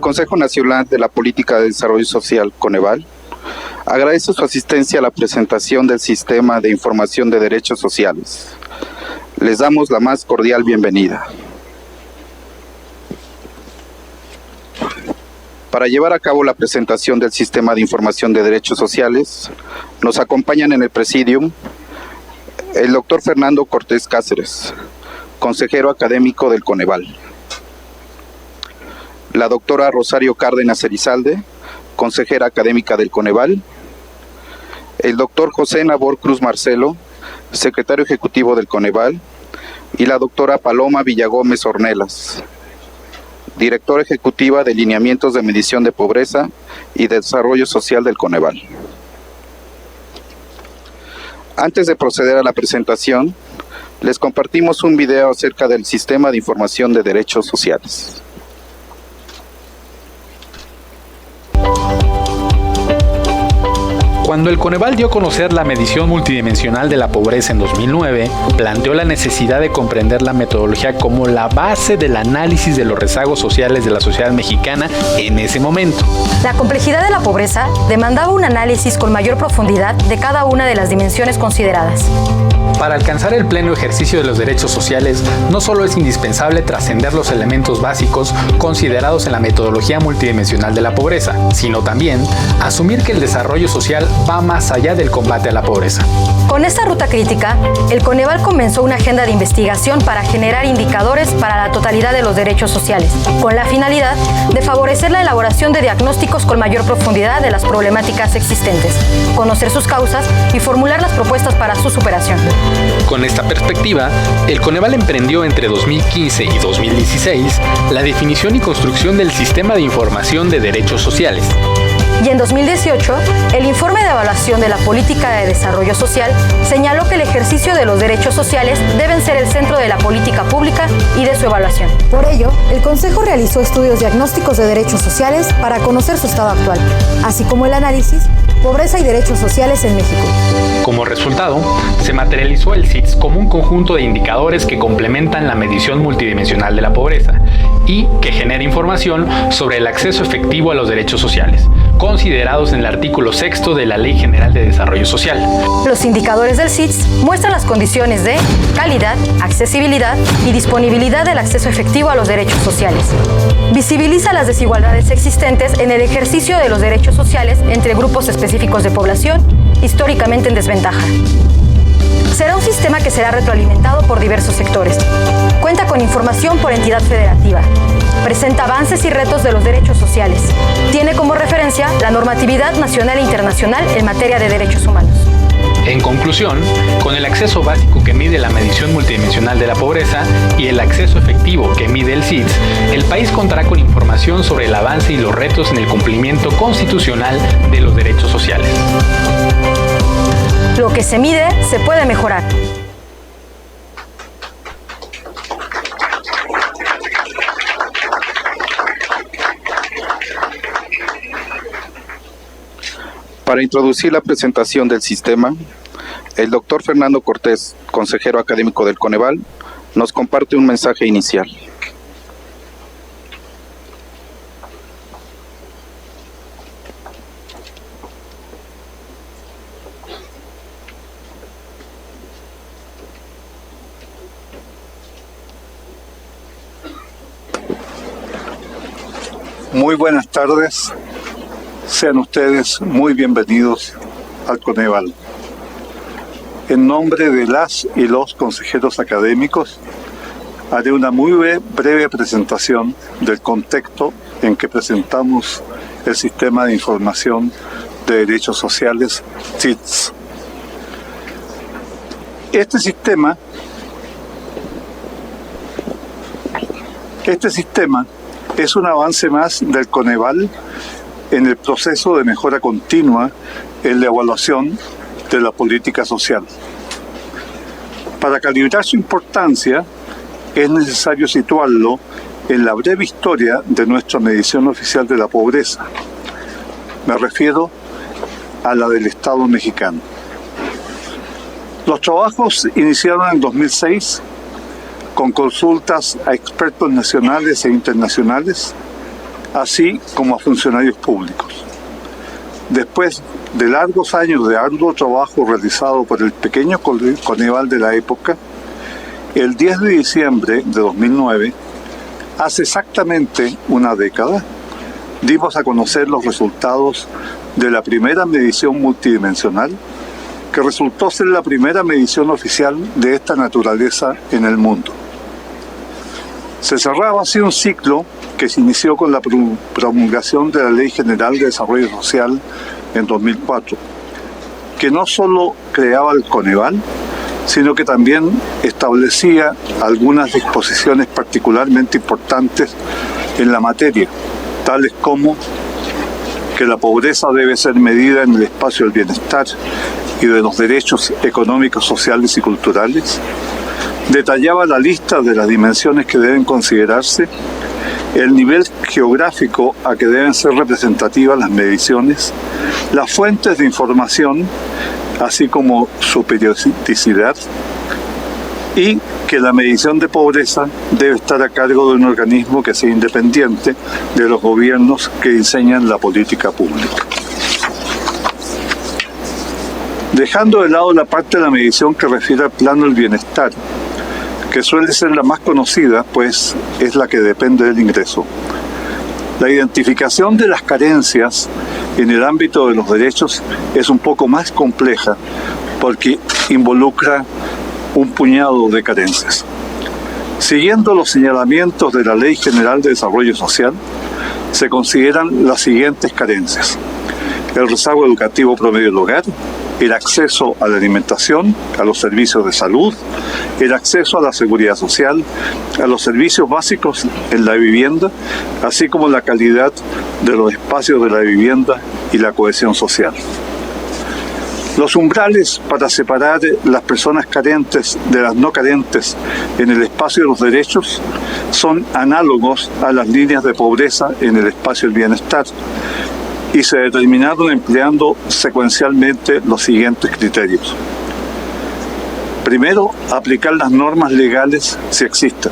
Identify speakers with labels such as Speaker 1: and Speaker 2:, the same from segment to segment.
Speaker 1: Consejo Nacional de la Política de Desarrollo Social, Coneval, agradece su asistencia a la presentación del Sistema de Información de Derechos Sociales. Les damos la más cordial bienvenida. Para llevar a cabo la presentación del Sistema de Información de Derechos Sociales, nos acompañan en el Presidium el doctor Fernando Cortés Cáceres, consejero académico del Coneval, la doctora Rosario Cárdenas Elizalde, consejera académica del Coneval, el doctor José Nabor Cruz Marcelo, secretario ejecutivo del Coneval, y la doctora Paloma Villagómez Ornelas, directora ejecutiva de Lineamientos de Medición de Pobreza y Desarrollo Social del Coneval. Antes de proceder a la presentación, les compartimos un video acerca del Sistema de Información de Derechos Sociales.
Speaker 2: Cuando el Coneval dio a conocer la medición multidimensional de la pobreza en 2009, planteó la necesidad de comprender la metodología como la base del análisis de los rezagos sociales de la sociedad mexicana en ese momento.
Speaker 3: La complejidad de la pobreza demandaba un análisis con mayor profundidad de cada una de las dimensiones consideradas.
Speaker 2: Para alcanzar el pleno ejercicio de los derechos sociales, no solo es indispensable trascender los elementos básicos considerados en la metodología multidimensional de la pobreza, sino también asumir que el desarrollo social va más allá del combate a la pobreza.
Speaker 3: Con esta ruta crítica, el Coneval comenzó una agenda de investigación para generar indicadores para la totalidad de los derechos sociales, con la finalidad de favorecer la elaboración de diagnósticos con mayor profundidad de las problemáticas existentes, conocer sus causas y formular las propuestas para su superación.
Speaker 2: Con esta perspectiva, el Coneval emprendió entre 2015 y 2016 la definición y construcción del Sistema de Información de Derechos Sociales.
Speaker 3: Y en 2018, el informe de evaluación de la política de desarrollo social señaló que el ejercicio de los derechos sociales deben ser el centro de la política pública y de su evaluación. Por ello, el Consejo realizó estudios diagnósticos de derechos sociales para conocer su estado actual, así como el análisis Pobreza y Derechos Sociales en México.
Speaker 2: Como resultado, se materializó el CIDS como un conjunto de indicadores que complementan la medición multidimensional de la pobreza y que genera información sobre el acceso efectivo a los derechos sociales, considerados en el artículo 6 de la Ley General de Desarrollo Social.
Speaker 3: Los indicadores del CIDS muestran las condiciones de calidad, accesibilidad y disponibilidad del acceso efectivo a los derechos sociales. Visibiliza las desigualdades existentes en el ejercicio de los derechos sociales entre grupos específicos de población, históricamente en desventaja. Será un sistema que será retroalimentado por diversos sectores. Cuenta con información por entidad federativa. Presenta avances y retos de los derechos sociales. Tiene como referencia la normatividad nacional e internacional en materia de derechos humanos.
Speaker 2: En conclusión, con el acceso básico que mide la medición multidimensional de la pobreza y el acceso efectivo que mide el CIDS, el país contará con información sobre el avance y los retos en el cumplimiento constitucional de los derechos sociales.
Speaker 3: Lo que se mide se puede mejorar.
Speaker 1: Para introducir la presentación del sistema, el doctor Fernando Cortés, consejero académico del Coneval, nos comparte un mensaje inicial.
Speaker 4: Muy buenas tardes, sean ustedes muy bienvenidos al Coneval. En nombre de las y los consejeros académicos, haré una muy breve presentación del contexto en que presentamos el Sistema de Información de Derechos Sociales, CIDS. Este sistema es un avance más del Coneval en el proceso de mejora continua en la evaluación de la política social. Para calibrar su importancia, es necesario situarlo en la breve historia de nuestra medición oficial de la pobreza. Me refiero a la del Estado mexicano. Los trabajos iniciaron en 2006 con consultas a expertos nacionales e internacionales, así como a funcionarios públicos. Después de largos años de arduo trabajo realizado por el pequeño Coneval de la época, el 10 de diciembre de 2009, hace exactamente una década, dimos a conocer los resultados de la primera medición multidimensional, que resultó ser la primera medición oficial de esta naturaleza en el mundo. Se cerraba así un ciclo que se inició con la promulgación de la Ley General de Desarrollo Social en 2004, que no solo creaba el Coneval, sino que también establecía algunas disposiciones particularmente importantes en la materia, tales como que la pobreza debe ser medida en el espacio del bienestar y de los derechos económicos, sociales y culturales. Detallaba la lista de las dimensiones que deben considerarse, el nivel geográfico a que deben ser representativas las mediciones, las fuentes de información, así como su periodicidad, y que la medición de pobreza debe estar a cargo de un organismo que sea independiente de los gobiernos que diseñan la política pública. Dejando de lado la parte de la medición que refiere al plano del bienestar, que suele ser la más conocida, pues es la que depende del ingreso. La identificación de las carencias en el ámbito de los derechos es un poco más compleja porque involucra un puñado de carencias. Siguiendo los señalamientos de la Ley General de Desarrollo Social, se consideran las siguientes carencias: el rezago educativo promedio del hogar, el acceso a la alimentación, a los servicios de salud, el acceso a la seguridad social, a los servicios básicos en la vivienda, así como la calidad de los espacios de la vivienda y la cohesión social. Los umbrales para separar las personas carentes de las no carentes en el espacio de los derechos son análogos a las líneas de pobreza en el espacio del bienestar, y se determinaron empleando secuencialmente los siguientes criterios. Primero, aplicar las normas legales si existen.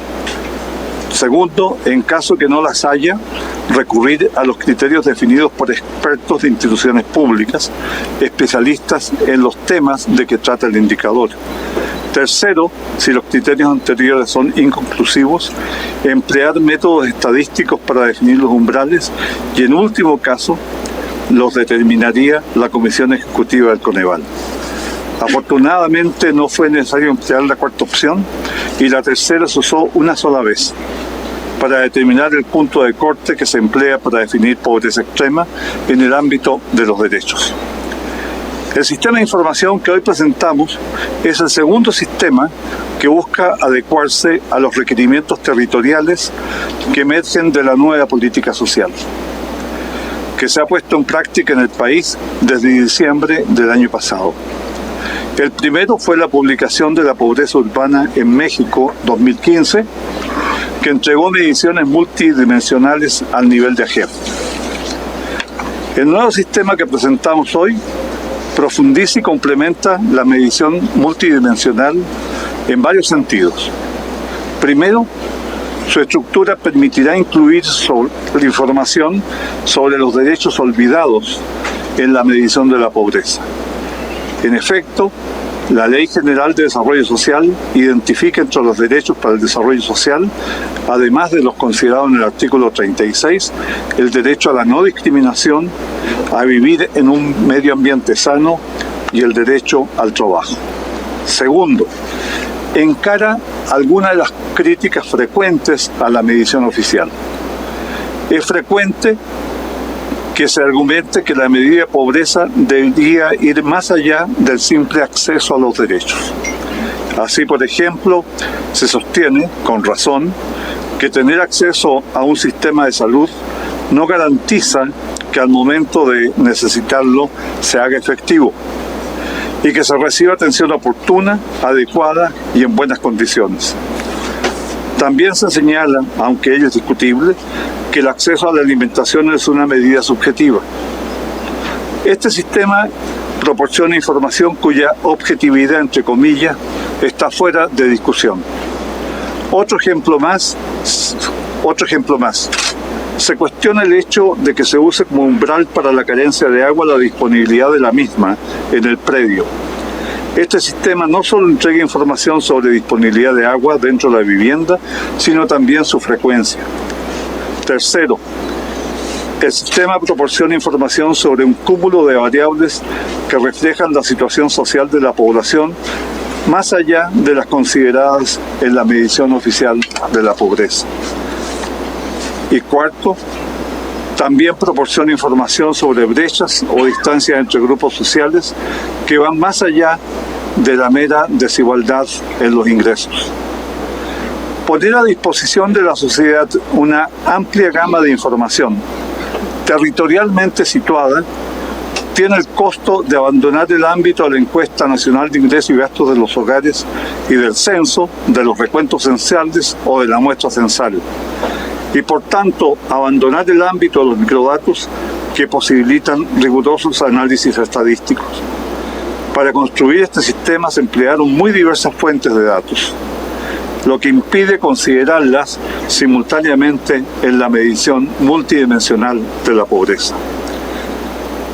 Speaker 4: Segundo, en caso que no las haya, recurrir a los criterios definidos por expertos de instituciones públicas, especialistas en los temas de que trata el indicador. Tercero, si los criterios anteriores son inconclusivos, emplear métodos estadísticos para definir los umbrales y, en último caso, los determinaría la Comisión Ejecutiva del Coneval. Afortunadamente no fue necesario emplear la cuarta opción y la tercera se usó una sola vez para determinar el punto de corte que se emplea para definir pobreza extrema en el ámbito de los derechos. El sistema de información que hoy presentamos es el segundo sistema que busca adecuarse a los requerimientos territoriales que emergen de la nueva política social, que se ha puesto en práctica en el país desde diciembre del año pasado. El primero fue la publicación de la pobreza urbana en México 2015, que entregó mediciones multidimensionales al nivel de AGER. El nuevo sistema que presentamos hoy profundiza y complementa la medición multidimensional en varios sentidos. Primero, su estructura permitirá incluir la información sobre los derechos olvidados en la medición de la pobreza. En efecto, la Ley General de Desarrollo Social identifica entre los derechos para el desarrollo social, además de los considerados en el artículo 36, el derecho a la no discriminación, a vivir en un medio ambiente sano y el derecho al trabajo. Segundo, encara algunas de las críticas frecuentes a la medición oficial. Es frecuente que se argumente que la medida de pobreza debería ir más allá del simple acceso a los derechos. Así, por ejemplo, se sostiene, con razón, que tener acceso a un sistema de salud no garantiza que al momento de necesitarlo se haga efectivo y que se reciba atención oportuna, adecuada y en buenas condiciones. También se señala, aunque ello es discutible, que el acceso a la alimentación es una medida subjetiva. Este sistema proporciona información cuya objetividad, entre comillas, está fuera de discusión. Otro ejemplo más. Se cuestiona el hecho de que se use como umbral para la carencia de agua la disponibilidad de la misma en el predio. Este sistema no solo entrega información sobre disponibilidad de agua dentro de la vivienda, sino también su frecuencia. Tercero, el sistema proporciona información sobre un cúmulo de variables que reflejan la situación social de la población, más allá de las consideradas en la medición oficial de la pobreza. Y cuarto, también proporciona información sobre brechas o distancias entre grupos sociales que van más allá de la mera desigualdad en los ingresos. Poner a disposición de la sociedad una amplia gama de información territorialmente situada tiene el costo de abandonar el ámbito de la encuesta nacional de ingresos y gastos de los hogares y del censo, de los recuentos censales o de la muestra censal, y por tanto abandonar el ámbito de los microdatos que posibilitan rigurosos análisis estadísticos. Para construir este sistema se emplearon muy diversas fuentes de datos, lo que impide considerarlas simultáneamente en la medición multidimensional de la pobreza.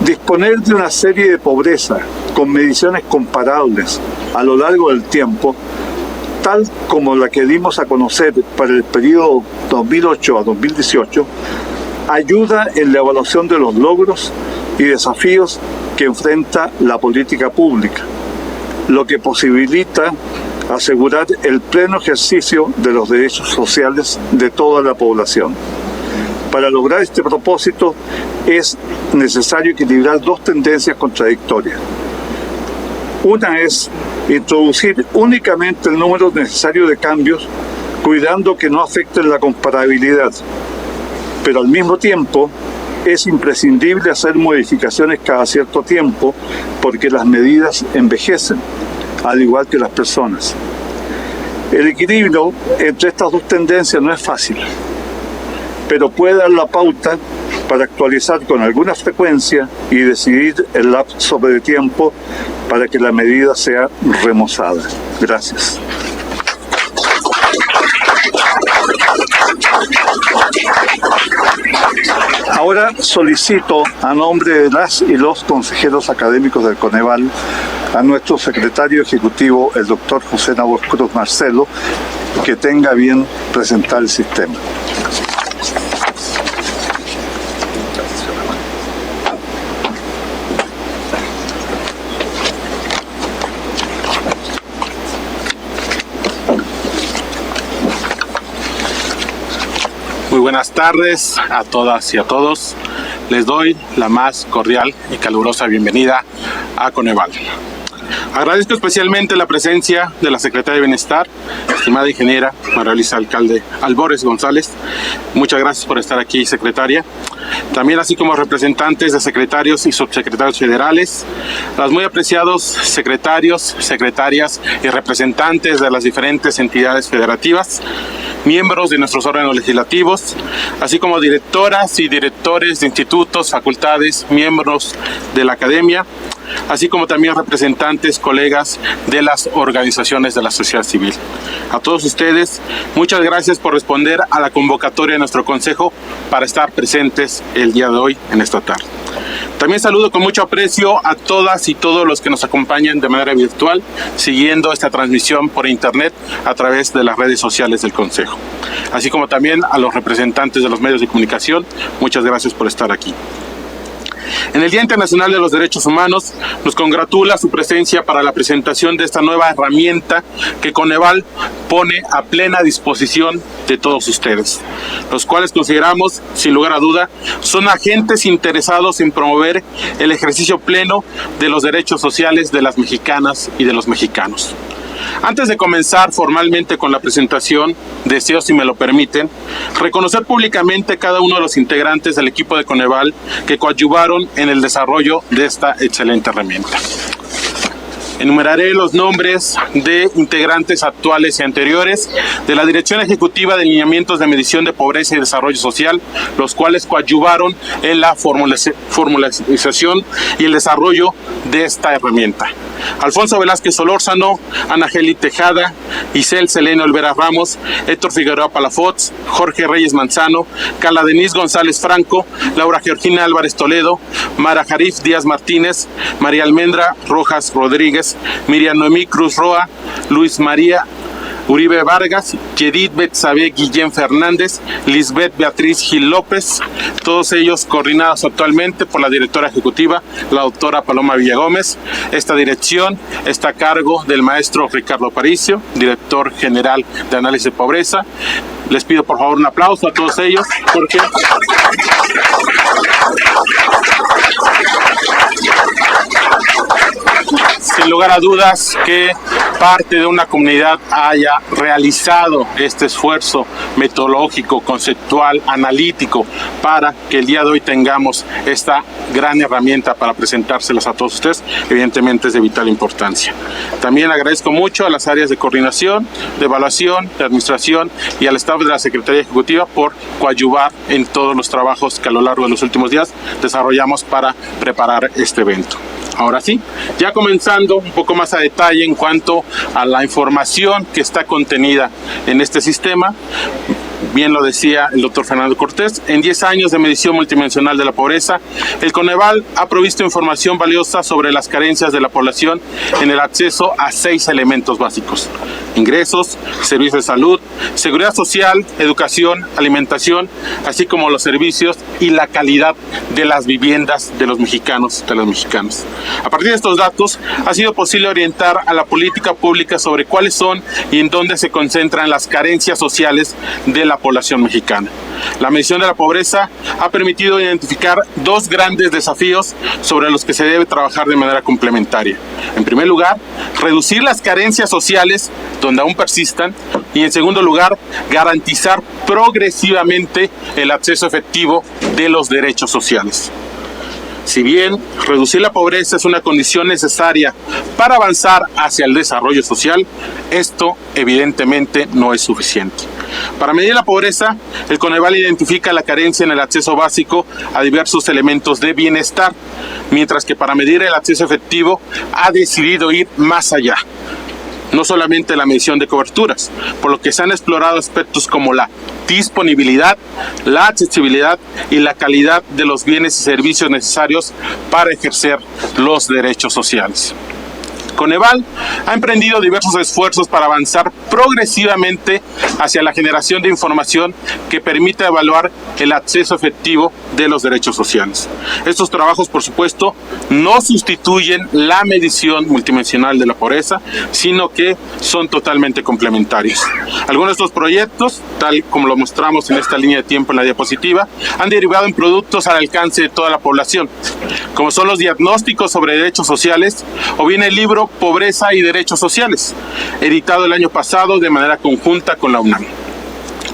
Speaker 4: Disponer de una serie de pobreza con mediciones comparables a lo largo del tiempo, tal como la que dimos a conocer para el periodo 2008 a 2018, ayuda en la evaluación de los logros y desafíos que enfrenta la política pública, lo que posibilita asegurar el pleno ejercicio de los derechos sociales de toda la población. Para lograr este propósito es necesario equilibrar dos tendencias contradictorias. Una es introducir únicamente el número necesario de cambios, cuidando que no afecten la comparabilidad, pero al mismo tiempo es imprescindible hacer modificaciones cada cierto tiempo porque las medidas envejecen, al igual que las personas. El equilibrio entre estas dos tendencias no es fácil, pero puede dar la pauta para actualizar con alguna frecuencia y decidir el lapso de tiempo para que la medida sea remozada. Gracias. Ahora solicito a nombre de las y los consejeros académicos del Coneval a nuestro secretario ejecutivo, el doctor José Nabor Cruz Marcelo, que tenga bien presentar el sistema.
Speaker 5: Muy buenas tardes a todas y a todos. Les doy la más cordial y calurosa bienvenida a Coneval. Agradezco especialmente la presencia de la Secretaria de Bienestar, estimada ingeniera María Luisa Alcalde Albores González. Muchas gracias por estar aquí, secretaria. También así como representantes de secretarios y subsecretarios federales, los muy apreciados secretarios, secretarias y representantes de las diferentes entidades federativas, miembros de nuestros órganos legislativos, así como directoras y directores de institutos, facultades, miembros de la academia, así como también representantes, colegas de las organizaciones de la sociedad civil. A todos ustedes, muchas gracias por responder a la convocatoria de nuestro consejo para estar presentes el día de hoy en esta tarde. También saludo con mucho aprecio a todas y todos los que nos acompañan de manera virtual, siguiendo esta transmisión por internet a través de las redes sociales del consejo, así como también a los representantes de los medios de comunicación. Muchas gracias por estar aquí. En el Día Internacional de los Derechos Humanos, nos congratula su presencia para la presentación de esta nueva herramienta que Coneval pone a plena disposición de todos ustedes, los cuales consideramos, sin lugar a duda, son agentes interesados en promover el ejercicio pleno de los derechos sociales de las mexicanas y de los mexicanos. Antes de comenzar formalmente con la presentación, deseo, si me lo permiten, reconocer públicamente a cada uno de los integrantes del equipo de Coneval que coadyuvaron en el desarrollo de esta excelente herramienta. Enumeraré los nombres de integrantes actuales y anteriores de la Dirección Ejecutiva de Lineamientos de Medición de Pobreza y Desarrollo Social, los cuales coadyuvaron en la formalización y el desarrollo de esta herramienta. Alfonso Velázquez Solórzano, Ana Geli Tejada, Isel Selene Olvera Ramos, Héctor Figueroa Palafox, Jorge Reyes Manzano, Carla Denise González Franco, Laura Georgina Álvarez Toledo, Mara Jarif Díaz Martínez, María Almendra Rojas Rodríguez, Miriam Noemí Cruz Roa, Luis María Uribe Vargas, Yedith Betsabe Guillén Fernández, Lisbeth Beatriz Gil López, todos ellos coordinados actualmente por la directora ejecutiva, la doctora Paloma Villagómez. Esta dirección está a cargo del maestro Ricardo Aparicio, director general de Análisis de Pobreza. Les pido por favor un aplauso a todos ellos, porque sin lugar a dudas que parte de una comunidad haya realizado este esfuerzo metodológico, conceptual, analítico, para que el día de hoy tengamos esta gran herramienta para presentárselas a todos ustedes, evidentemente es de vital importancia. También agradezco mucho a las áreas de coordinación, de evaluación, de administración y al staff de la Secretaría Ejecutiva por coadyuvar en todos los trabajos que a lo largo de los últimos días desarrollamos para preparar este evento. Ahora sí, ya comenzando un poco más a detalle en cuanto a la información que está contenida en este sistema. Bien lo decía el doctor Fernando Cortés, en 10 años de medición multidimensional de la pobreza, el Coneval ha provisto información valiosa sobre las carencias de la población en el acceso a 6 elementos básicos: ingresos, servicios de salud, seguridad social, educación, alimentación, así como los servicios y la calidad de las viviendas de los mexicanos, de los mexicanos. A partir de estos datos, ha sido posible orientar a la política pública sobre cuáles son y en dónde se concentran las carencias sociales de la población mexicana. La medición de la pobreza ha permitido identificar 2 grandes desafíos sobre los que se debe trabajar de manera complementaria. En primer lugar, reducir las carencias sociales donde aún persistan, y en segundo lugar, garantizar progresivamente el acceso efectivo de los derechos sociales. Si bien reducir la pobreza es una condición necesaria para avanzar hacia el desarrollo social, esto evidentemente no es suficiente. Para medir la pobreza, el Coneval identifica la carencia en el acceso básico a diversos elementos de bienestar, mientras que para medir el acceso efectivo ha decidido ir más allá. No solamente la medición de coberturas, por lo que se han explorado aspectos como la disponibilidad, la accesibilidad y la calidad de los bienes y servicios necesarios para ejercer los derechos sociales. Coneval ha emprendido diversos esfuerzos para avanzar progresivamente hacia la generación de información que permita evaluar el acceso efectivo de los derechos sociales. Estos trabajos, por supuesto, no sustituyen la medición multidimensional de la pobreza, sino que son totalmente complementarios. Algunos de estos proyectos, tal como lo mostramos en esta línea de tiempo en la diapositiva, han derivado en productos al alcance de toda la población, como son los diagnósticos sobre derechos sociales o bien el libro Pobreza y Derechos Sociales, editado el año pasado de manera conjunta con la UNAM.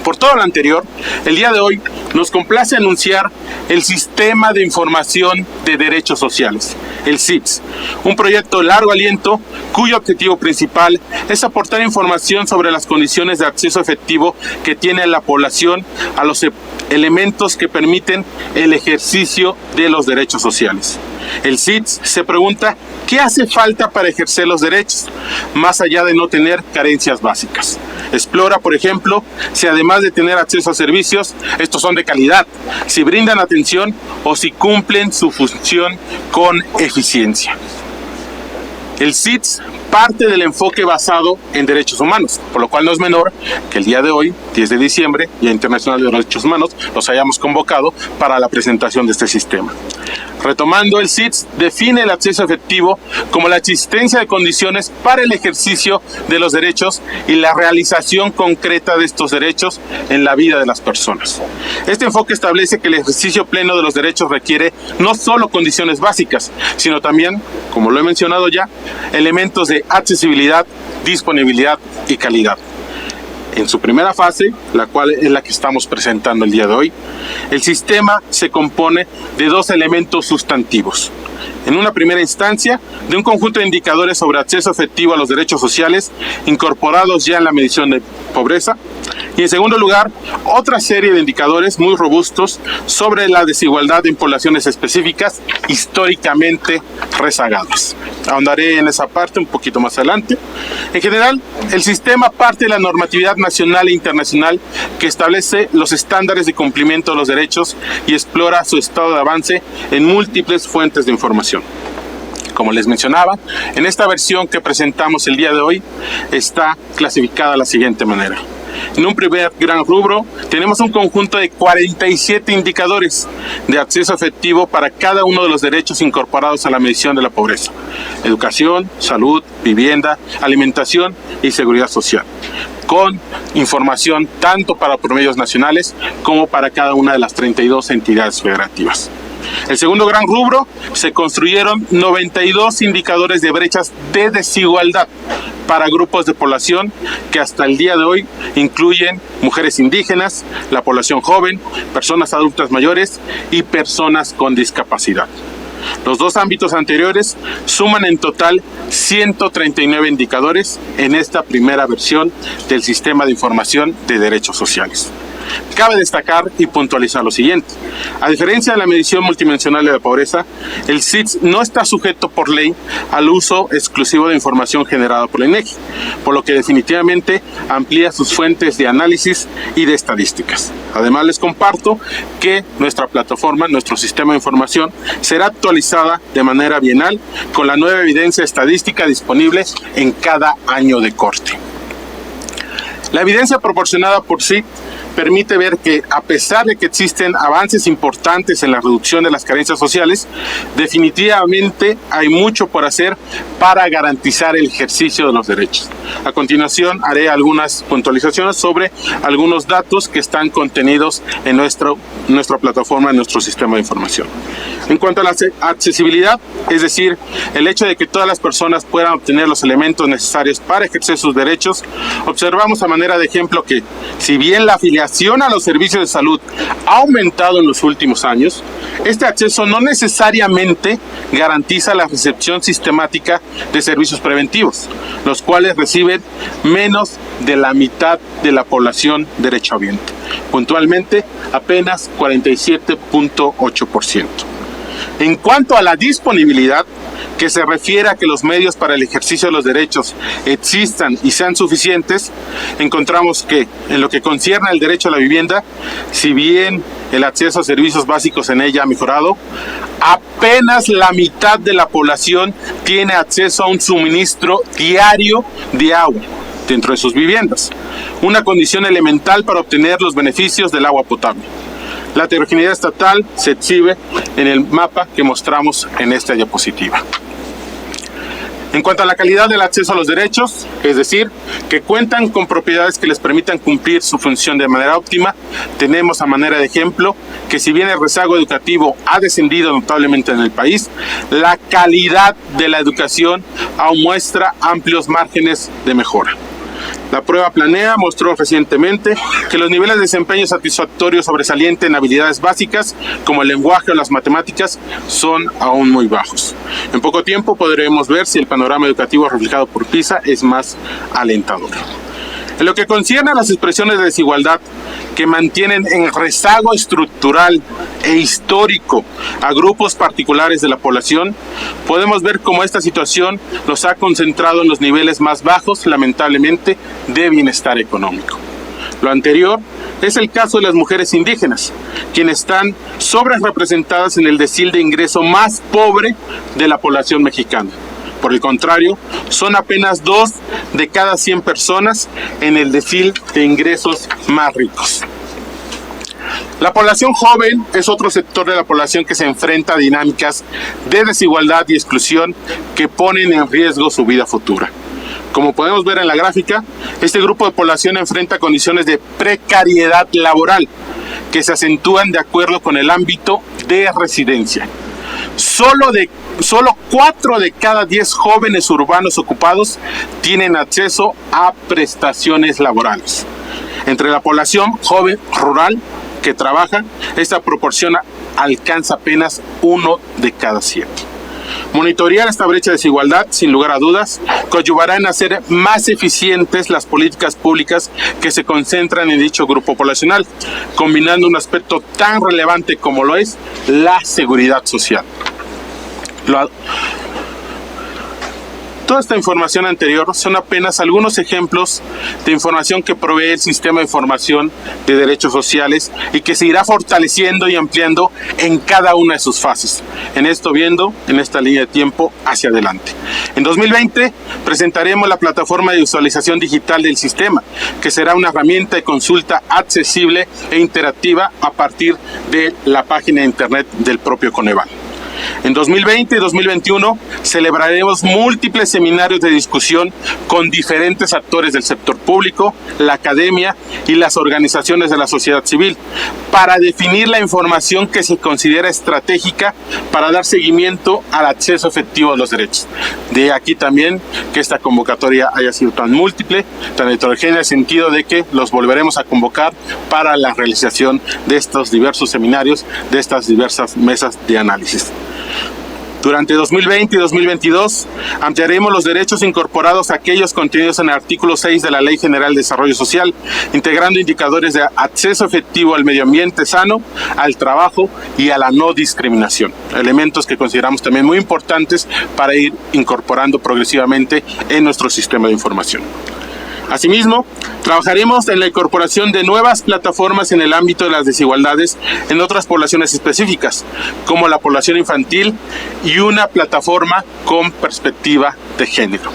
Speaker 5: Por todo lo anterior, el día de hoy nos complace anunciar el Sistema de Información de Derechos Sociales, el SIDS, un proyecto de largo aliento cuyo objetivo principal es aportar información sobre las condiciones de acceso efectivo que tiene la población a los elementos que permiten el ejercicio de los derechos sociales. El SIDS se pregunta ¿qué hace falta para ejercer los derechos, más allá de no tener carencias básicas? Explora, por ejemplo, si además de tener acceso a servicios, estos son de calidad, si brindan atención o si cumplen su función con eficiencia. El SIDS parte del enfoque basado en derechos humanos, por lo cual no es menor que el día de hoy, 10 de diciembre, Día Internacional de los Derechos Humanos, los hayamos convocado para la presentación de este sistema. Retomando, el SIDS define el acceso efectivo como la existencia de condiciones para el ejercicio de los derechos y la realización concreta de estos derechos en la vida de las personas. Este enfoque establece que el ejercicio pleno de los derechos requiere no solo condiciones básicas, sino también, como lo he mencionado ya, elementos de accesibilidad, disponibilidad y calidad. En su primera fase, la cual es la que estamos presentando el día de hoy, el sistema se compone de 2 elementos sustantivos: en una primera instancia, de un conjunto de indicadores sobre acceso efectivo a los derechos sociales incorporados ya en la medición de pobreza. Y en segundo lugar, otra serie de indicadores muy robustos sobre la desigualdad en poblaciones específicas históricamente rezagadas. Ahondaré en esa parte un poquito más adelante. En general, el sistema parte de la normatividad nacional e internacional que establece los estándares de cumplimiento de los derechos y explora su estado de avance en múltiples fuentes de información. Como les mencionaba, en esta versión que presentamos el día de hoy está clasificada de la siguiente manera. En un primer gran rubro tenemos un conjunto de 47 indicadores de acceso efectivo para cada uno de los derechos incorporados a la medición de la pobreza: educación, salud, vivienda, alimentación y seguridad social, con información tanto para promedios nacionales como para cada una de las 32 entidades federativas. El segundo gran rubro, se construyeron 92 indicadores de brechas de desigualdad para grupos de población que hasta el día de hoy incluyen mujeres indígenas, la población joven, personas adultas mayores y personas con discapacidad. Los dos ámbitos anteriores suman en total 139 indicadores en esta primera versión del Sistema de Información de Derechos Sociales. Cabe destacar y puntualizar lo siguiente: a diferencia de la medición multidimensional de la pobreza, el CIDS no está sujeto por ley al uso exclusivo de información generada por el INEGI, por lo que definitivamente amplía sus fuentes de análisis y de estadísticas. Además, les comparto que nuestra plataforma, nuestro sistema de información, será actualizada de manera bienal con la nueva evidencia estadística disponible en cada año de corte. La evidencia proporcionada por CIDS permite ver que, a pesar de que existen avances importantes en la reducción de las carencias sociales, definitivamente hay mucho por hacer para garantizar el ejercicio de los derechos. A continuación haré algunas puntualizaciones sobre algunos datos que están contenidos en nuestra plataforma, en nuestro sistema de información. En cuanto a la accesibilidad, es decir, el hecho de que todas las personas puedan obtener los elementos necesarios para ejercer sus derechos, observamos a manera de ejemplo que, si bien la afiliación a los servicios de salud ha aumentado en los últimos años, este acceso no necesariamente garantiza la recepción sistemática de servicios preventivos, los cuales reciben menos de la mitad de la población derechohabiente, puntualmente apenas 47.8%. En cuanto a la disponibilidad, que se refiere a que los medios para el ejercicio de los derechos existan y sean suficientes, encontramos que, en lo que concierne al derecho a la vivienda, si bien el acceso a servicios básicos en ella ha mejorado, apenas la mitad de la población tiene acceso a un suministro diario de agua dentro de sus viviendas, una condición elemental para obtener los beneficios del agua potable. La heterogeneidad estatal se exhibe en el mapa que mostramos en esta diapositiva. En cuanto a la calidad del acceso a los derechos, es decir, que cuentan con propiedades que les permitan cumplir su función de manera óptima, tenemos a manera de ejemplo que, si bien el rezago educativo ha descendido notablemente en el país, la calidad de la educación aún muestra amplios márgenes de mejora. La prueba Planea mostró recientemente que los niveles de desempeño satisfactorio sobresaliente en habilidades básicas como el lenguaje o las matemáticas son aún muy bajos. En poco tiempo podremos ver si el panorama educativo reflejado por PISA es más alentador. En lo que concierne a las expresiones de desigualdad que mantienen en rezago estructural e histórico a grupos particulares de la población, podemos ver cómo esta situación los ha concentrado en los niveles más bajos, lamentablemente, de bienestar económico. Lo anterior es el caso de las mujeres indígenas, quienes están sobrerepresentadas en el decil de ingreso más pobre de la población mexicana. Por el contrario, son apenas 2 de cada 100 personas en el decil de ingresos más ricos. La población joven es otro sector de la población que se enfrenta a dinámicas de desigualdad y exclusión que ponen en riesgo su vida futura. Como podemos ver en la gráfica, este grupo de población enfrenta condiciones de precariedad laboral que se acentúan de acuerdo con el ámbito de residencia. Solo 4 de cada 10 jóvenes urbanos ocupados tienen acceso a prestaciones laborales. Entre la población joven rural que trabaja, esta proporción alcanza apenas 1 de cada 7. Monitorear esta brecha de desigualdad, sin lugar a dudas, coadyuvará en hacer más eficientes las políticas públicas que se concentran en dicho grupo poblacional, combinando un aspecto tan relevante como lo es la seguridad social. Toda esta información anterior son apenas algunos ejemplos de información que provee el Sistema de Información de Derechos Sociales y que se irá fortaleciendo y ampliando en cada una de sus fases. En esto viendo en esta línea de tiempo hacia adelante. En 2020 presentaremos la plataforma de visualización digital del sistema, que será una herramienta de consulta accesible e interactiva a partir de la página de internet del propio Coneval. En 2020 y 2021 celebraremos múltiples seminarios de discusión con diferentes actores del sector público, la academia y las organizaciones de la sociedad civil para definir la información que se considera estratégica para dar seguimiento al acceso efectivo a los derechos. De aquí también que esta convocatoria haya sido tan múltiple, tan heterogénea, en el sentido de que los volveremos a convocar para la realización de estos diversos seminarios, de estas diversas mesas de análisis. Durante 2020 y 2022 ampliaremos los derechos incorporados a aquellos contenidos en el artículo 6 de la Ley General de Desarrollo Social, integrando indicadores de acceso efectivo al medio ambiente sano, al trabajo y a la no discriminación. Elementos que consideramos también muy importantes para ir incorporando progresivamente en nuestro sistema de información. Asimismo, trabajaremos en la incorporación de nuevas plataformas en el ámbito de las desigualdades en otras poblaciones específicas, como la población infantil y una plataforma con perspectiva de género.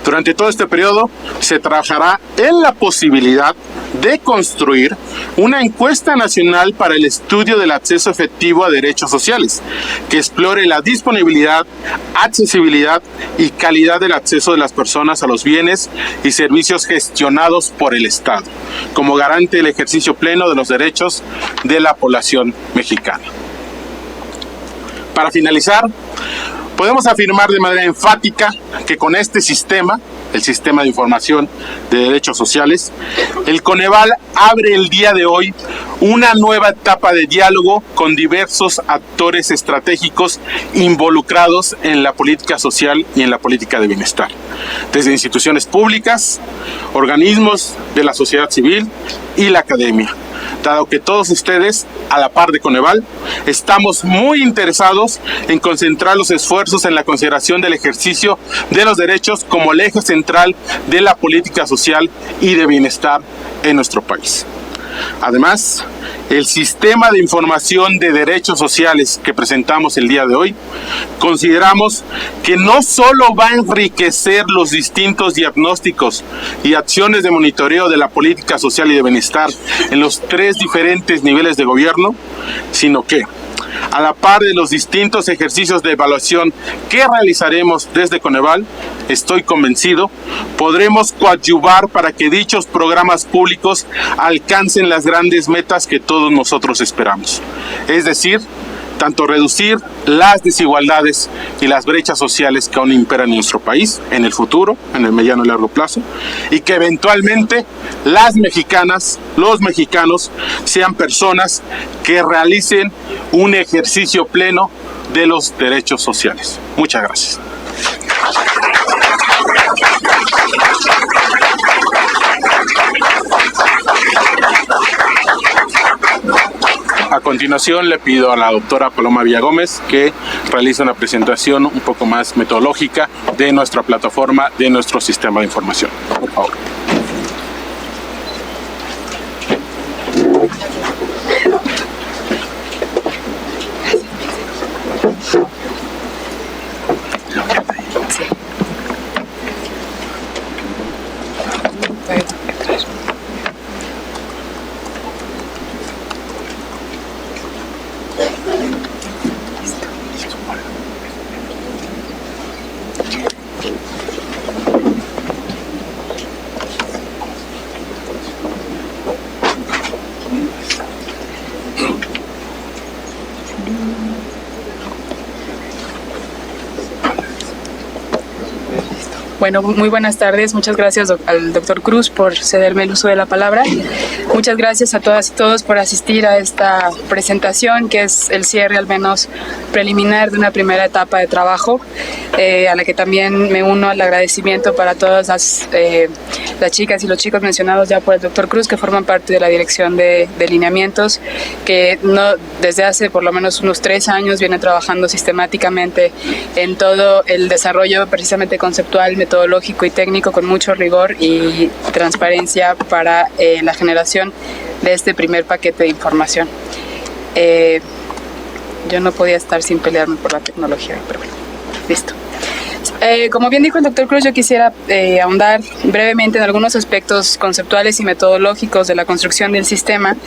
Speaker 5: Durante todo este periodo se trabajará en la posibilidad de construir una encuesta nacional para el estudio del acceso efectivo a derechos sociales, que explore la disponibilidad, accesibilidad y calidad del acceso de las personas a los bienes y servicios gestionados por el Estado, como garante del ejercicio pleno de los derechos de la población mexicana. Para finalizar, podemos afirmar de manera enfática que con este sistema, el Sistema de Información de Derechos Sociales, el Coneval abre el día de hoy una nueva etapa de diálogo con diversos actores estratégicos involucrados en la política social y en la política de bienestar, desde instituciones públicas, organismos de la sociedad civil y la academia. Dado que todos ustedes, a la par de Coneval, estamos muy interesados en concentrar los esfuerzos en la consideración del ejercicio de los derechos como el eje central de la política social y de bienestar en nuestro país. Además, el Sistema de Información de Derechos Sociales que presentamos el día de hoy, consideramos que no solo va a enriquecer los distintos diagnósticos y acciones de monitoreo de la política social y de bienestar en los 3 diferentes niveles de gobierno, sino que, a la par de los distintos ejercicios de evaluación que realizaremos desde Coneval, estoy convencido, podremos coadyuvar para que dichos programas públicos alcancen las grandes metas que todos nosotros esperamos. Es decir, tanto reducir las desigualdades y las brechas sociales que aún imperan en nuestro país en el futuro, en el mediano y largo plazo, y que eventualmente las mexicanas, los mexicanos sean personas que realicen un ejercicio pleno de los derechos sociales. Muchas gracias. A continuación le pido a la doctora Paloma Villagómez que realice una presentación un poco más metodológica de nuestra plataforma, de nuestro sistema de información. Por favor.
Speaker 6: Bueno, muy buenas tardes. Muchas gracias al doctor Cruz por cederme el uso de la palabra. Muchas gracias a todas y todos por asistir a esta presentación, que es el cierre al menos preliminar de una primera etapa de trabajo, a la que también me uno al agradecimiento para todas las chicas y los chicos mencionados ya por el doctor Cruz, que forman parte de la dirección de lineamientos, que desde hace por lo menos unos 3 años viene trabajando sistemáticamente en todo el desarrollo precisamente conceptual, metodológico y técnico con mucho rigor y transparencia para la generación de este primer paquete de información. Yo no podía estar sin pelearme por la tecnología, pero bueno, listo. Como bien dijo el doctor Cruz, yo quisiera ahondar brevemente en algunos aspectos conceptuales y metodológicos de la construcción del sistema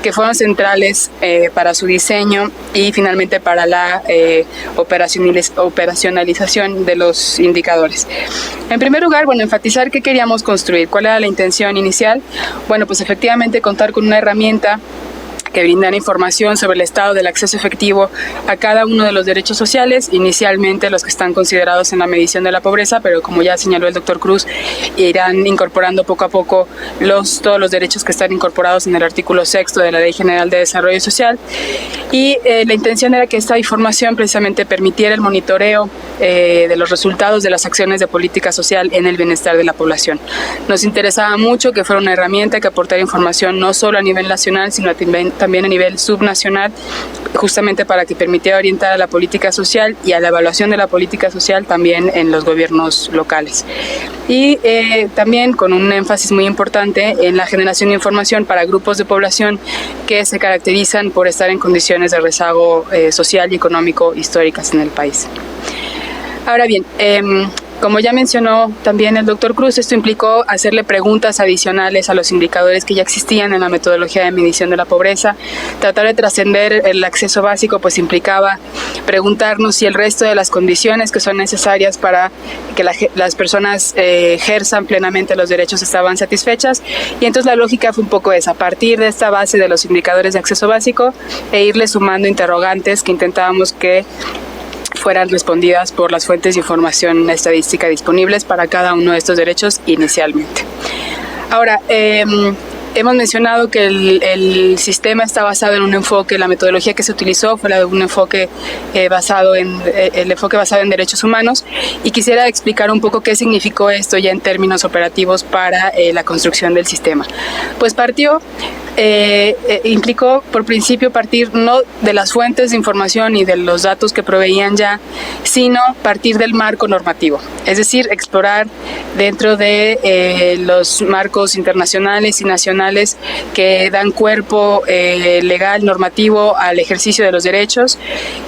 Speaker 6: que fueron centrales para su diseño y finalmente para la operacionalización de los indicadores. En primer lugar, enfatizar qué queríamos construir, cuál era la intención inicial. Bueno, pues efectivamente contar con una herramienta que brindan información sobre el estado del acceso efectivo a cada uno de los derechos sociales, inicialmente los que están considerados en la medición de la pobreza, pero como ya señaló el doctor Cruz, irán incorporando poco a poco todos los derechos que están incorporados en el artículo 6º de la Ley General de Desarrollo Social. Y la intención era que esta información precisamente permitiera el monitoreo de los resultados de las acciones de política social en el bienestar de la población. Nos interesaba mucho que fuera una herramienta que aportara información no solo a nivel nacional, sino también a nivel subnacional, justamente para que permitiera orientar a la política social y a la evaluación de la política social también en los gobiernos locales. Y también con un énfasis muy importante en la generación de información para grupos de población que se caracterizan por estar en condiciones de rezago social y económico históricas en el país. Ahora bien, como ya mencionó también el doctor Cruz, esto implicó hacerle preguntas adicionales a los indicadores que ya existían en la metodología de medición de la pobreza. Tratar de trascender el acceso básico pues implicaba preguntarnos si el resto de las condiciones que son necesarias para que las personas ejerzan plenamente los derechos estaban satisfechas. Y entonces la lógica fue un poco esa, a partir de esta base de los indicadores de acceso básico e irle sumando interrogantes que intentábamos que fueran respondidas por las fuentes de información estadística disponibles para cada uno de estos derechos inicialmente. Ahora, hemos mencionado que el sistema está basado en un enfoque, la metodología que se utilizó fue la de un enfoque basado en derechos humanos, y quisiera explicar un poco qué significó esto ya en términos operativos para la construcción del sistema. Pues implicó por principio partir no de las fuentes de información y de los datos que proveían ya, sino partir del marco normativo, es decir, explorar dentro de los marcos internacionales y nacionales que dan cuerpo legal, normativo al ejercicio de los derechos,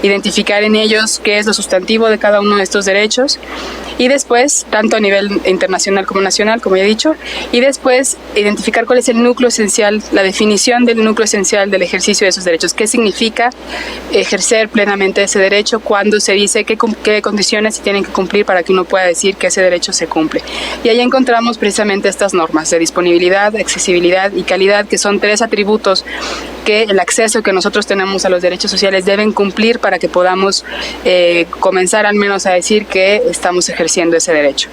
Speaker 6: identificar en ellos qué es lo sustantivo de cada uno de estos derechos, y después, tanto a nivel internacional como nacional, como ya he dicho, y después identificar cuál es el núcleo esencial, la definición del núcleo esencial del ejercicio de esos derechos. ¿Qué significa ejercer plenamente ese derecho? ¿Cuándo se dice qué condiciones se tienen que cumplir para que uno pueda decir que ese derecho se cumple? Y ahí encontramos precisamente estas normas de disponibilidad, accesibilidad y calidad, que son 3 atributos que el acceso que nosotros tenemos a los derechos sociales deben cumplir para que podamos comenzar al menos a decir que estamos ejerciendo ese derecho.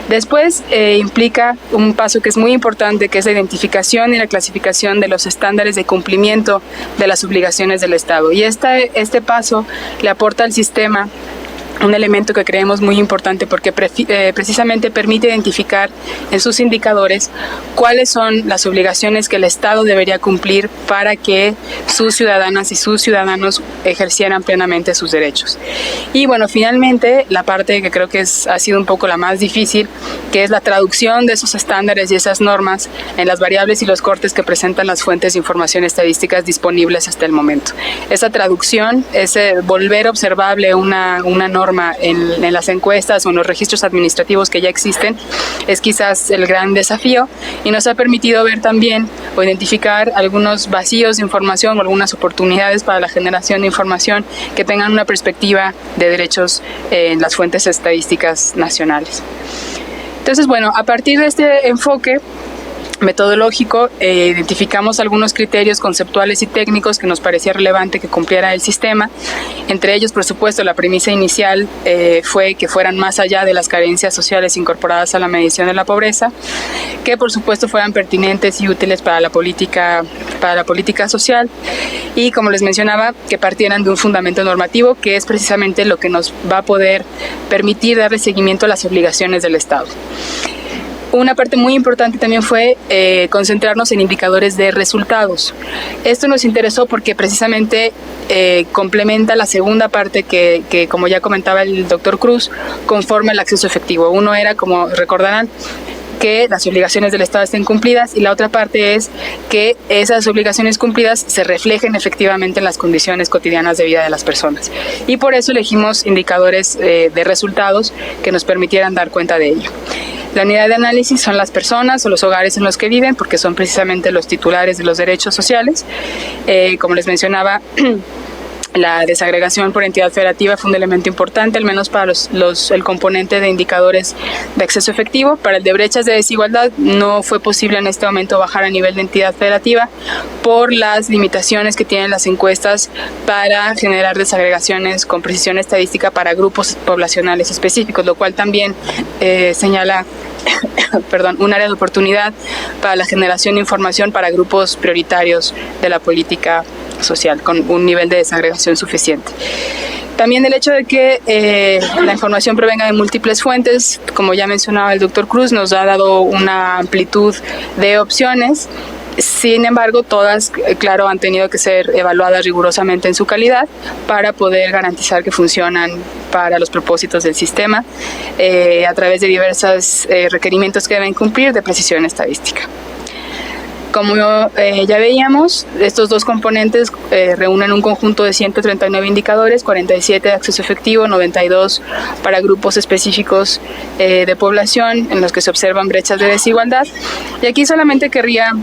Speaker 6: Después implica un paso que es muy importante, que es la identificación y la clasificación de los estándares de cumplimiento de las obligaciones del Estado. Y este paso le aporta al sistema un elemento que creemos muy importante, porque precisamente permite identificar en sus indicadores cuáles son las obligaciones que el Estado debería cumplir para que sus ciudadanas y sus ciudadanos ejercieran plenamente sus derechos. Y bueno, finalmente la parte que creo que ha sido un poco la más difícil, que es la traducción de esos estándares y esas normas en las variables y los cortes que presentan las fuentes de información estadísticas disponibles hasta el momento. Esa traducción, ese volver observable una norma en las encuestas o en los registros administrativos que ya existen, es quizás el gran desafío, y nos ha permitido ver también o identificar algunos vacíos de información o algunas oportunidades para la generación de información que tengan una perspectiva de derechos en las fuentes estadísticas nacionales. Entonces, bueno, a partir de este enfoque metodológico, identificamos algunos criterios conceptuales y técnicos que nos parecía relevante que cumpliera el sistema. Entre ellos, por supuesto, la premisa inicial fue que fueran más allá de las carencias sociales incorporadas a la medición de la pobreza, que por supuesto fueran pertinentes y útiles para la política social, y como les mencionaba, que partieran de un fundamento normativo, que es precisamente lo que nos va a poder permitir darle seguimiento a las obligaciones del Estado. Una parte muy importante también fue concentrarnos en indicadores de resultados. Esto nos interesó porque precisamente complementa la segunda parte que, como ya comentaba el doctor Cruz, conforma el acceso efectivo. Uno era, como recordarán, que las obligaciones del Estado estén cumplidas, y la otra parte es que esas obligaciones cumplidas se reflejen efectivamente en las condiciones cotidianas de vida de las personas. Y por eso elegimos indicadores de resultados que nos permitieran dar cuenta de ello. La unidad de análisis son las personas o los hogares en los que viven, porque son precisamente los titulares de los derechos sociales. Como les mencionaba, la desagregación por entidad federativa fue un elemento importante, al menos para el componente de indicadores de acceso efectivo. Para el de brechas de desigualdad no fue posible en este momento bajar a nivel de entidad federativa por las limitaciones que tienen las encuestas para generar desagregaciones con precisión estadística para grupos poblacionales específicos, lo cual también señala un área de oportunidad para la generación de información para grupos prioritarios de la política social con un nivel de desagregación suficiente. También el hecho de que la información provenga de múltiples fuentes, como ya mencionaba el doctor Cruz, nos ha dado una amplitud de opciones. Sin embargo, todas, claro, han tenido que ser evaluadas rigurosamente en su calidad para poder garantizar que funcionan para los propósitos del sistema a través de diversos requerimientos que deben cumplir de precisión estadística. Como ya veíamos, estos dos componentes reúnen un conjunto de 139 indicadores, 47 de acceso efectivo, 92 para grupos específicos de población en los que se observan brechas de desigualdad. Y aquí solamente querría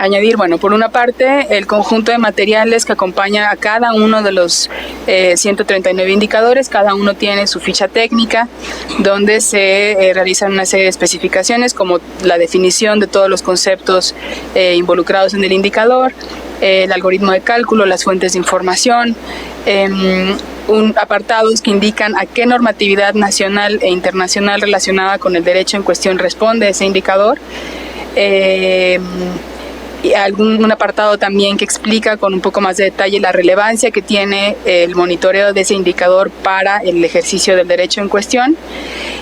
Speaker 6: añadir, por una parte, el conjunto de materiales que acompaña a cada uno de los 139 indicadores. Cada uno tiene su ficha técnica, donde se realizan una serie de especificaciones, como la definición de todos los conceptos involucrados en el indicador, el algoritmo de cálculo, las fuentes de información, apartados que indican a qué normatividad nacional e internacional relacionada con el derecho en cuestión responde ese indicador. Y un apartado también que explica con un poco más de detalle la relevancia que tiene el monitoreo de ese indicador para el ejercicio del derecho en cuestión.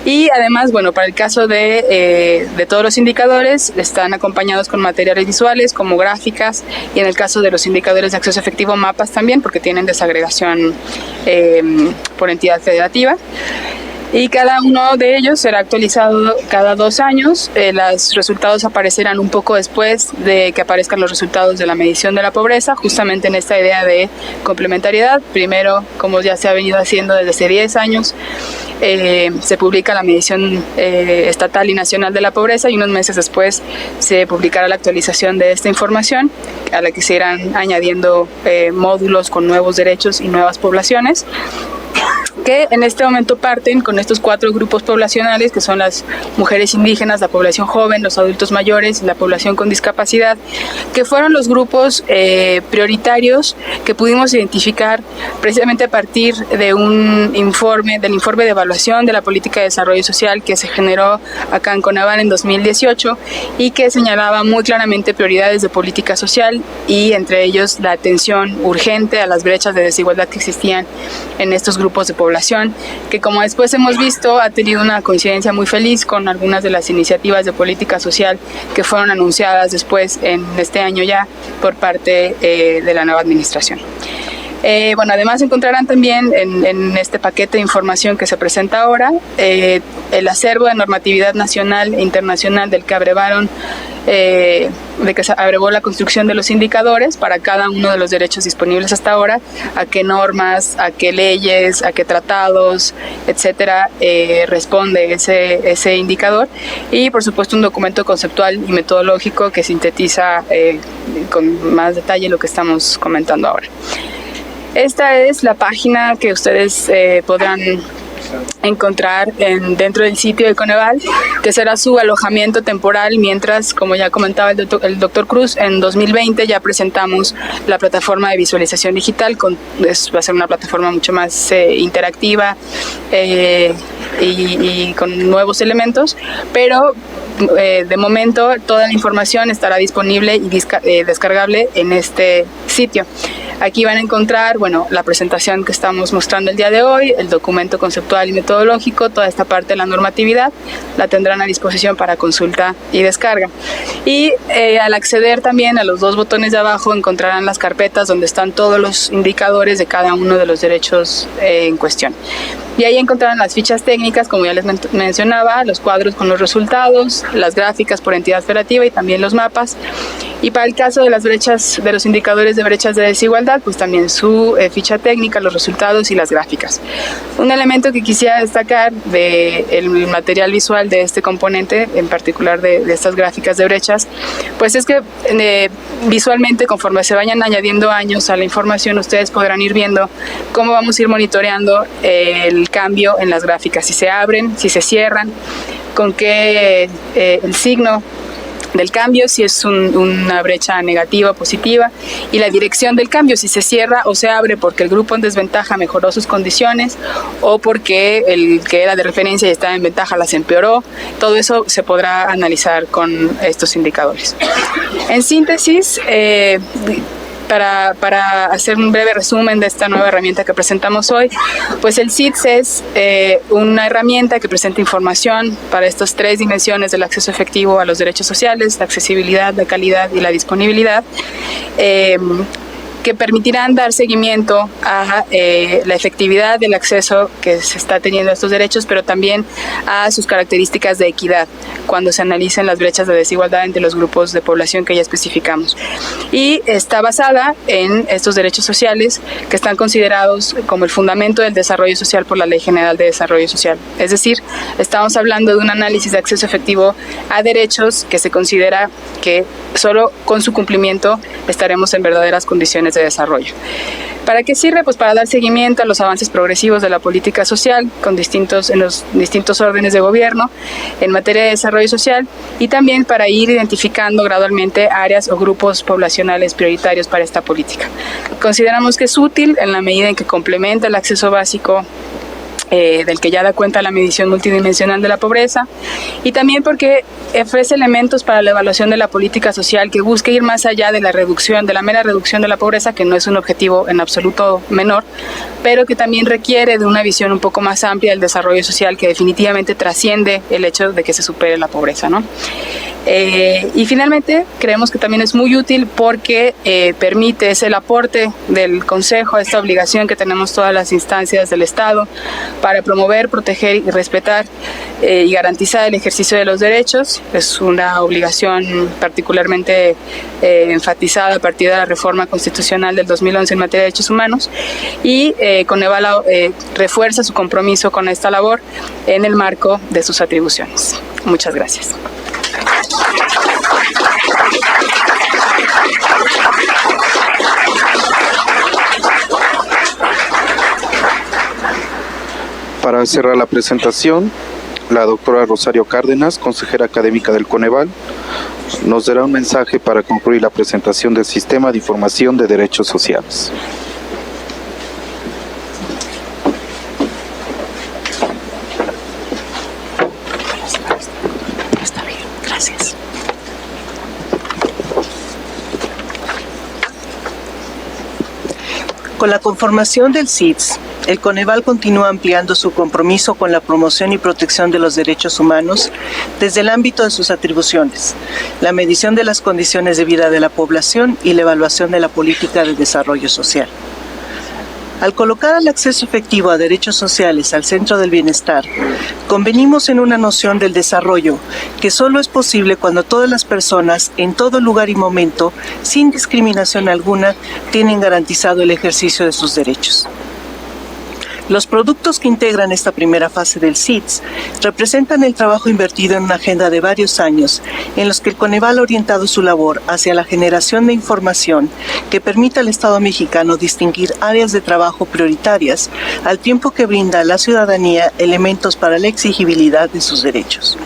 Speaker 6: Y además, para el caso de todos los indicadores, están acompañados con materiales visuales como gráficas, y en el caso de los indicadores de acceso efectivo, mapas también, porque tienen desagregación por entidad federativa. Y cada uno de ellos será actualizado cada 2 años. Los resultados aparecerán un poco después de que aparezcan los resultados de la medición de la pobreza, justamente en esta idea de complementariedad. Primero, como ya se ha venido haciendo desde hace 10 años, se publica la medición estatal y nacional de la pobreza, y unos meses después se publicará la actualización de esta información, a la que se irán añadiendo módulos con nuevos derechos y nuevas poblaciones, que en este momento parten con estos 4 grupos poblacionales, que son las mujeres indígenas, la población joven, los adultos mayores y la población con discapacidad, que fueron los grupos prioritarios que pudimos identificar precisamente a partir de del informe de evaluación de la política de desarrollo social que se generó acá en Coneval en 2018, y que señalaba muy claramente prioridades de política social, y entre ellos la atención urgente a las brechas de desigualdad que existían en estos grupos de población, que, como después hemos visto, ha tenido una coincidencia muy feliz con algunas de las iniciativas de política social que fueron anunciadas después en este año ya por parte de la nueva administración. Además encontrarán también en este paquete de información que se presenta ahora el acervo de normatividad nacional e internacional del que abrevaron de que se abrevó la construcción de los indicadores para cada uno de los derechos disponibles hasta ahora, a qué normas, a qué leyes, a qué tratados, etcétera, responde ese indicador, y por supuesto un documento conceptual y metodológico que sintetiza con más detalle lo que estamos comentando ahora. Esta es la página que ustedes podrán encontrar dentro del sitio de Coneval, que será su alojamiento temporal, mientras, como ya comentaba el doctor Cruz, en 2020 ya presentamos la plataforma de visualización digital, va a ser una plataforma mucho más interactiva y con nuevos elementos, pero de momento toda la información estará disponible y descargable en este sitio. Aquí van a encontrar, la presentación que estamos mostrando el día de hoy, el documento conceptual y metodológico, toda esta parte de la normatividad, la tendrán a disposición para consulta y descarga. Y al acceder también a los dos botones de abajo encontrarán las carpetas donde están todos los indicadores de cada uno de los derechos en cuestión. Y ahí encontrarán las fichas técnicas, como ya les mencionaba, los cuadros con los resultados, las gráficas por entidad federativa y también los mapas. Y para el caso de las brechas, de los indicadores de brechas de desigualdad, pues también su ficha técnica, los resultados y las gráficas. Un elemento que quisiera destacar del material visual de este componente, en particular de estas gráficas de brechas, pues es que visualmente, conforme se vayan añadiendo años a la información, ustedes podrán ir viendo cómo vamos a ir monitoreando el cambio en las gráficas, si se abren, si se cierran, con qué el signo del cambio, si es una brecha negativa o positiva, y la dirección del cambio, si se cierra o se abre porque el grupo en desventaja mejoró sus condiciones o porque el que era de referencia y estaba en ventaja las empeoró. Todo eso se podrá analizar con estos indicadores. En síntesis, para hacer un breve resumen de esta nueva herramienta que presentamos hoy, pues el CIDS es una herramienta que presenta información para estas tres dimensiones del acceso efectivo a los derechos sociales: la accesibilidad, la calidad y la disponibilidad, que permitirán dar seguimiento a la efectividad del acceso que se está teniendo a estos derechos, pero también a sus características de equidad cuando se analicen las brechas de desigualdad entre los grupos de población que ya especificamos. Y está basada en estos derechos sociales que están considerados como el fundamento del desarrollo social por la Ley General de Desarrollo Social. Es decir, estamos hablando de un análisis de acceso efectivo a derechos que se considera que solo con su cumplimiento estaremos en verdaderas condiciones de desarrollo. ¿Para qué sirve? Pues para dar seguimiento a los avances progresivos de la política social en los distintos órdenes de gobierno en materia de desarrollo social, y también para ir identificando gradualmente áreas o grupos poblacionales prioritarios para esta política. Consideramos que es útil en la medida en que complementa el acceso básico del que ya da cuenta la medición multidimensional de la pobreza, y también porque ofrece elementos para la evaluación de la política social que busque ir más allá de la mera reducción de la pobreza, que no es un objetivo en absoluto menor, pero que también requiere de una visión un poco más amplia del desarrollo social, que definitivamente trasciende el hecho de que se supere la pobreza, ¿no? Y finalmente creemos que también es muy útil porque permite, es el aporte del Consejo a esta obligación que tenemos todas las instancias del Estado para promover, proteger y respetar y garantizar el ejercicio de los derechos. Es una obligación particularmente enfatizada a partir de la reforma constitucional del 2011 en materia de derechos humanos, y Coneval refuerza su compromiso con esta labor en el marco de sus atribuciones. Muchas gracias.
Speaker 1: Para cerrar la presentación, la doctora Rosario Cárdenas, consejera académica del Coneval, nos dará un mensaje para concluir la presentación del Sistema de Información de Derechos Sociales.
Speaker 7: Está bien, gracias. Con la conformación del CIDS, el Coneval continúa ampliando su compromiso con la promoción y protección de los derechos humanos desde el ámbito de sus atribuciones, la medición de las condiciones de vida de la población y la evaluación de la política de desarrollo social. Al colocar el acceso efectivo a derechos sociales al centro del bienestar, convenimos en una noción del desarrollo que solo es posible cuando todas las personas, en todo lugar y momento, sin discriminación alguna, tienen garantizado el ejercicio de sus derechos. Los productos que integran esta primera fase del CITS representan el trabajo invertido en una agenda de varios años en los que el Coneval ha orientado su labor hacia la generación de información que permita al Estado mexicano distinguir áreas de trabajo prioritarias al tiempo que brinda a la ciudadanía elementos para la exigibilidad de sus derechos.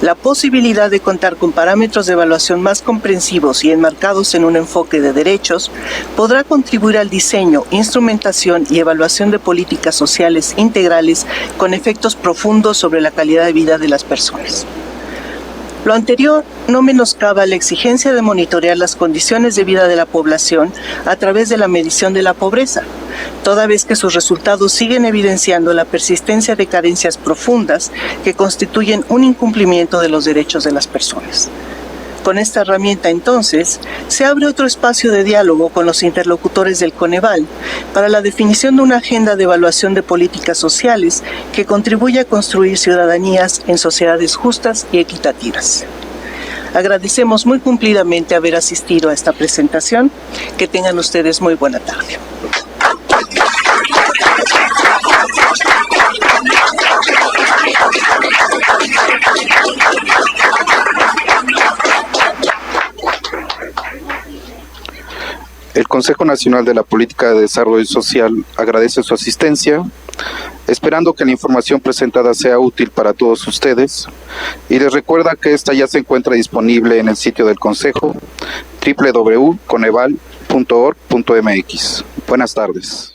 Speaker 7: La posibilidad de contar con parámetros de evaluación más comprensivos y enmarcados en un enfoque de derechos podrá contribuir al diseño, instrumentación y evaluación de políticas sociales integrales con efectos profundos sobre la calidad de vida de las personas. Lo anterior no menoscaba la exigencia de monitorear las condiciones de vida de la población a través de la medición de la pobreza, toda vez que sus resultados siguen evidenciando la persistencia de carencias profundas que constituyen un incumplimiento de los derechos de las personas. Con esta herramienta, entonces, se abre otro espacio de diálogo con los interlocutores del Coneval para la definición de una agenda de evaluación de políticas sociales que contribuya a construir ciudadanías en sociedades justas y equitativas. Agradecemos muy cumplidamente haber asistido a esta presentación. Que tengan ustedes muy buena tarde.
Speaker 1: El Consejo Nacional de la Política de Desarrollo Social agradece su asistencia, esperando que la información presentada sea útil para todos ustedes, y les recuerda que esta ya se encuentra disponible en el sitio del Consejo, www.coneval.org.mx. Buenas tardes.